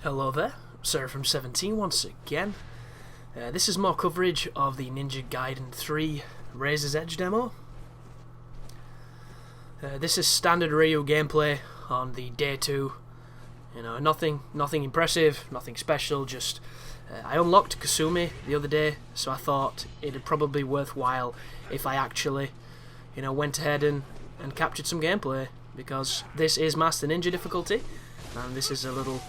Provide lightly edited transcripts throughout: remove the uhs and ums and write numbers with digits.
Hello there, Sarah from 17 once again. This is more coverage of the Ninjagaiden 3 Razor's Edge demo. This is standard Ryu gameplay on the day 2. You know, nothing impressive, nothing special, just I unlocked Kasumi the other day, so I thought it'd probably be worthwhile if I actually, went ahead and captured some gameplay, because this is Master Ninja difficulty, and this is a little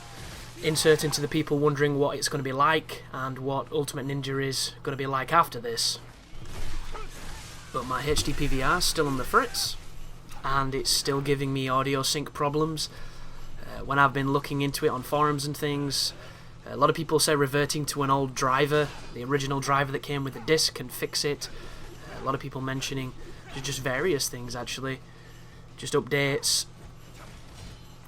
insert into the people wondering what it's going to be like and what Ultimate Ninja is going to be like after this. But my HD PVR is still on the fritz, and it's still giving me audio sync problems. When I've been looking into it on forums and things, a lot of people say reverting to an old driver, the original driver that came with the disc, can fix it. A lot of people mentioning just various things, actually, just updates.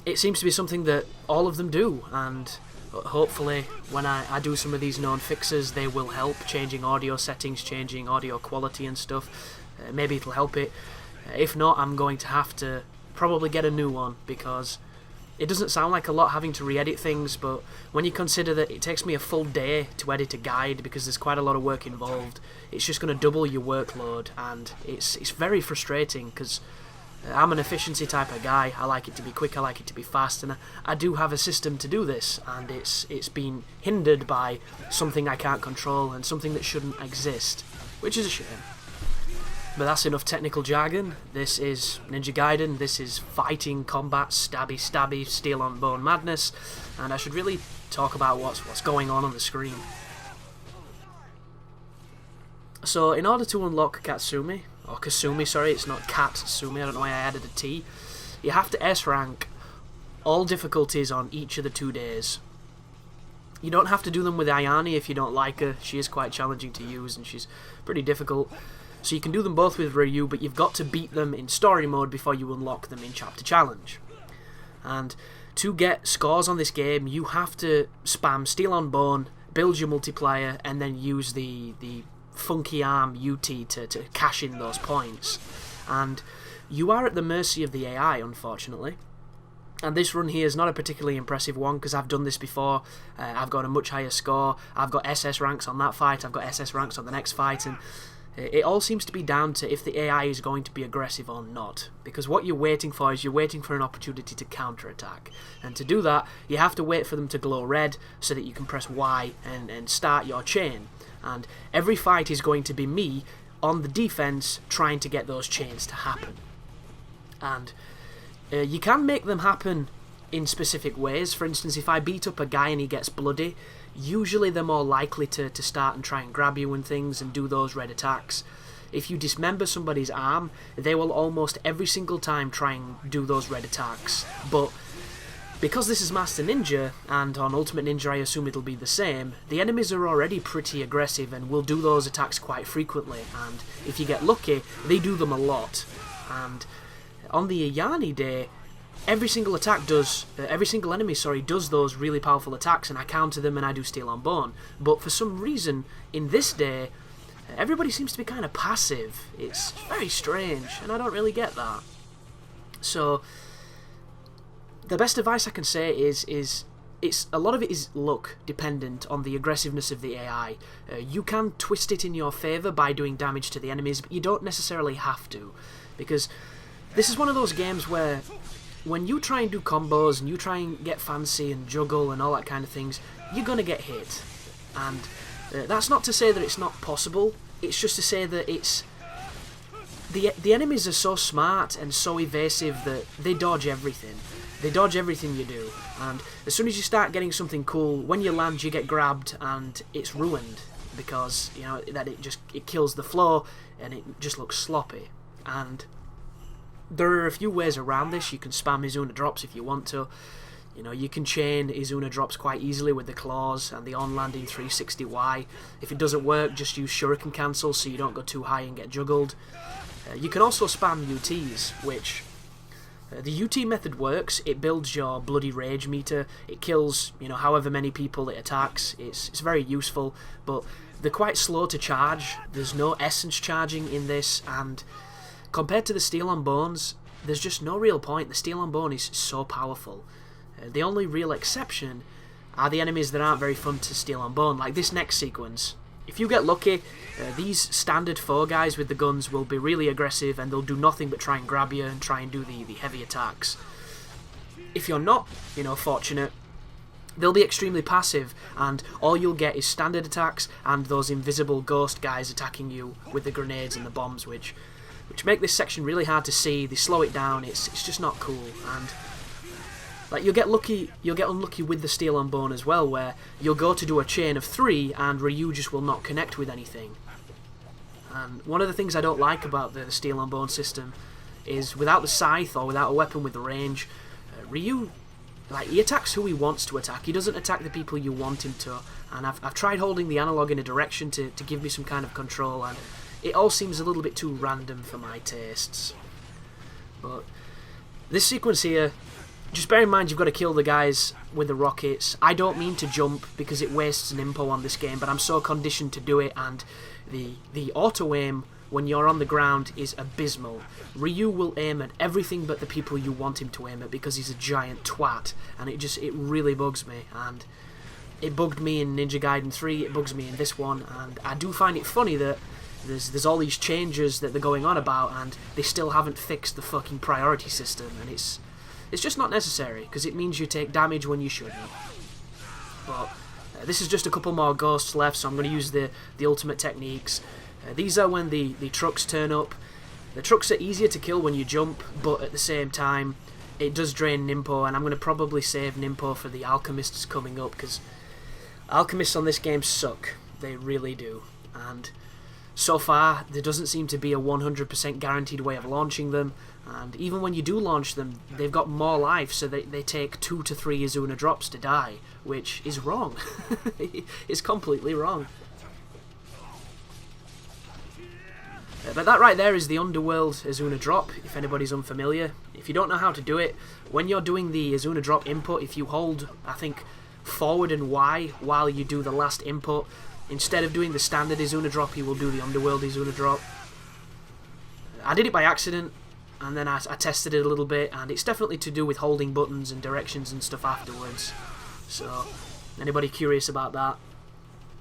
It seems to be something that all of them do, and hopefully when I do some of these known fixes, they will help, changing audio settings, changing audio quality and stuff. Maybe it'll help it. If not, I'm going to have to probably get a new one, because it doesn't sound like a lot having to re-edit things, but when you consider that it takes me a full day to edit a guide because there's quite a lot of work involved, it's just going to double your workload, and it's very frustrating, because I'm an efficiency type of guy. I like it to be quick, I like it to be fast, and I do have a system to do this, and it's been hindered by something I can't control and something that shouldn't exist, which is a shame. But that's enough technical jargon. This is Ninjagaiden, this is fighting, combat, stabby, steel on bone madness, and I should really talk about what's going on the screen. So in order to unlock Kasumi, sorry, it's not Katsumi, I don't know why I added a T, you have to S rank all difficulties on each of the 2 days. You don't have to do them with Ayane if you don't like her. She is quite challenging to use and she's pretty difficult. So you can do them both with Ryu, but you've got to beat them in story mode before you unlock them in chapter challenge. And to get scores on this game, you have to spam Steel on Bone, build your multiplier, and then use the funky arm UT to cash in those points. And you are at the mercy of the AI, unfortunately. And this run here is not a particularly impressive one, because I've done this before. I've got a much higher score. I've got SS ranks on that fight, I've got SS ranks on the next fight, and it all seems to be down to if the AI is going to be aggressive or not. Because what you're waiting for is you're waiting for an opportunity to counterattack. And to do that, you have to wait for them to glow red so that you can press Y and start your chain. And every fight is going to be me on the defense trying to get those chains to happen. And you can make them happen in specific ways. For instance, if I beat up a guy and he gets bloody, usually they're more likely to start and try and grab you and things and do those red attacks. If you dismember somebody's arm, they will almost every single time try and do those red attacks. But because this is Master Ninja, and on Ultimate Ninja I assume it'll be the same, the enemies are already pretty aggressive and will do those attacks quite frequently, and if you get lucky, they do them a lot. And on the Ayane day, every single enemy does those really powerful attacks, and I counter them and I do Steel on Bone. But for some reason, in this day, everybody seems to be kind of passive. It's very strange, and I don't really get that. So the best advice I can say is a lot of it is luck dependent on the aggressiveness of the AI. You can twist it in your favour by doing damage to the enemies, but you don't necessarily have to, because this is one of those games where when you try and do combos and you try and get fancy and juggle and all that kind of things, you're going to get hit. And that's not to say that it's not possible, it's just to say that it's the enemies are so smart and so evasive that they dodge everything. They dodge everything you do, and as soon as you start getting something cool, when you land you get grabbed and it's ruined, because that it kills the flow and it just looks sloppy. And there are a few ways around this. You can spam Izuna drops if you want to. You can chain Izuna drops quite easily with the claws and the on-landing 360Y. If it doesn't work, just use shuriken cancel so you don't go too high and get juggled. You can also spam UTs, which the UT method works. It builds your bloody rage meter. It kills, however many people it attacks. It's very useful, but they're quite slow to charge. There's no essence charging in this, and compared to the Steel on Bones, there's just no real point. The Steel on Bone is so powerful. The only real exception are the enemies that aren't very fun to steal on bone, like this next sequence. If you get lucky, these standard 4 guys with the guns will be really aggressive and they'll do nothing but try and grab you and try and do the heavy attacks. If you're not, fortunate, they'll be extremely passive, and all you'll get is standard attacks and those invisible ghost guys attacking you with the grenades and the bombs, which make this section really hard to see. They slow it down. It's just not cool. And like you'll get unlucky with the steel on bone as well, where you'll go to do a chain of 3 and Ryu just will not connect with anything. And one of the things I don't like about the steel on bone system is without the scythe or without a weapon with range, Ryu, like, he attacks who he wants to attack. He doesn't attack the people you want him to. And I've tried holding the analog in a direction to give me some kind of control, and it all seems a little bit too random for my tastes. But this sequence here, just bear in mind you've got to kill the guys with the rockets. I don't mean to jump because it wastes an impo on this game, but I'm so conditioned to do it, and the auto-aim when you're on the ground is abysmal. Ryu will aim at everything but the people you want him to aim at because he's a giant twat, and it really bugs me. And it bugged me in Ninja Gaiden 3, it bugs me in this one, and I do find it funny that there's all these changes that they're going on about and they still haven't fixed the fucking priority system, and it's just not necessary because it means you take damage when you shouldn't. But this is just a couple more ghosts left, so I'm going to use the ultimate techniques. These are when the trucks turn up. The trucks are easier to kill when you jump, but at the same time it does drain Nimpo, and I'm going to probably save Nimpo for the Alchemists coming up, because Alchemists on this game suck. They really do. And so far there doesn't seem to be a 100% guaranteed way of launching them, and even when you do launch them, they've got more life, so they take 2 to 3 Izuna drops to die, which is wrong. It's completely wrong. But that right there is the Underworld Izuna drop, if anybody's unfamiliar. If you don't know how to do it, when you're doing the Izuna drop input, if you hold, I think, forward and Y while you do the last input, instead of doing the standard Izuna drop, you will do the Underworld Izuna drop. I did it by accident, and then I tested it a little bit, and it's definitely to do with holding buttons and directions and stuff afterwards. So, anybody curious about that,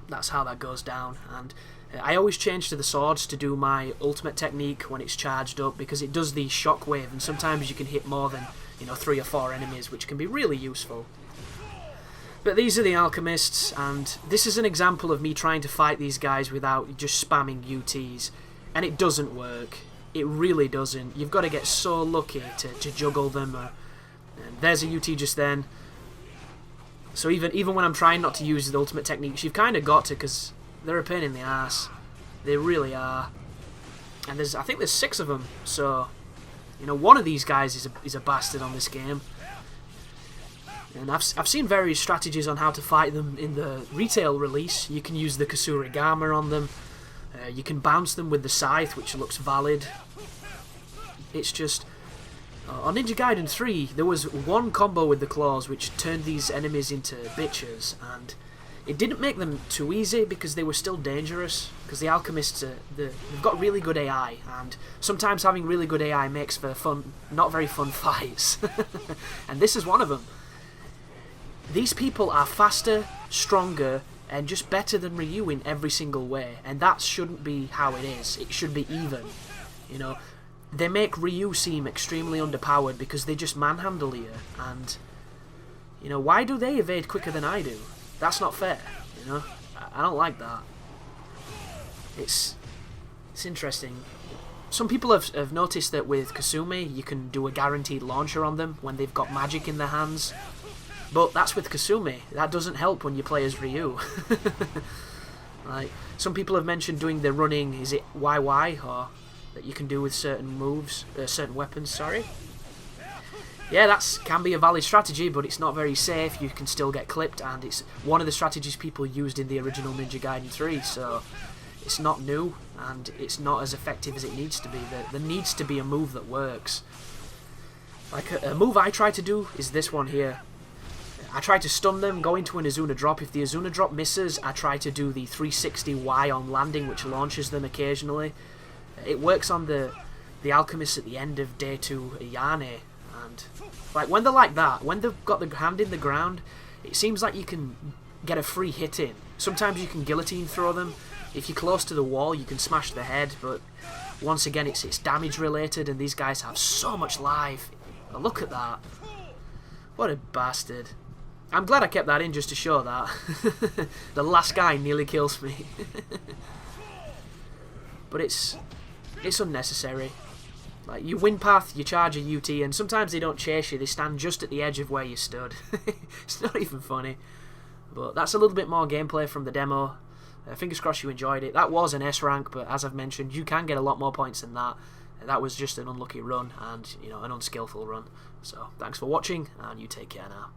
that's how that goes down. And I always change to the swords to do my ultimate technique when it's charged up, because it does the shockwave, and sometimes you can hit more than 3 or 4 enemies, which can be really useful. But these are the Alchemists, and this is an example of me trying to fight these guys without just spamming UTs, and it doesn't work. It really doesn't. You've got to get so lucky to juggle them. And there's a UT just then. So even when I'm trying not to use the ultimate techniques, you've kind of got to, because they're a pain in the ass. They really are. And I think there's 6 of them, so one of these guys is a bastard on this game. And I've seen various strategies on how to fight them in the retail release. You can use the Kasurigama on them. You can bounce them with the scythe, which looks valid. It's just on Ninja Gaiden 3 there was one combo with the claws which turned these enemies into bitches, and it didn't make them too easy because they were still dangerous, because the Alchemists they've got really good AI, and sometimes having really good AI makes for fun, not very fun fights. And this is one of them. These people are faster, stronger, and just better than Ryu in every single way, and that shouldn't be how it is. It should be even. They make Ryu seem extremely underpowered because they just manhandle you, and why do they evade quicker than I do? That's not fair. I don't like that. It's interesting. Some people have noticed that with Kasumi you can do a guaranteed launcher on them when they've got magic in their hands. But that's with Kasumi. That doesn't help when you play as Ryu. Like, some people have mentioned doing the running, is it YY, or that you can do with certain moves, certain weapons, sorry. Yeah, that can be a valid strategy, but it's not very safe. You can still get clipped, and it's one of the strategies people used in the original Ninja Gaiden 3, so it's not new, and it's not as effective as it needs to be. There needs to be a move that works. Like, a move I try to do is this one here. I try to stun them, go into an Izuna drop. If the Izuna drop misses, I try to do the 360 Y on landing, which launches them occasionally. It works on the Alchemists at the end of Day 2 Ayane, and like when they're like that, when they've got the hand in the ground, it seems like you can get a free hit in. Sometimes you can guillotine throw them. If you're close to the wall, you can smash the head, but once again, it's damage related, and these guys have so much life. But look at that. What a bastard. I'm glad I kept that in just to show that. The last guy nearly kills me. But it's unnecessary. Like, you win path, you charge a UT, and sometimes they don't chase you, they stand just at the edge of where you stood. It's not even funny. But that's a little bit more gameplay from the demo. Fingers crossed you enjoyed it. That was an S rank, but as I've mentioned, you can get a lot more points than that. That was just an unlucky run, and, you know, an unskillful run. So, thanks for watching, and you take care now.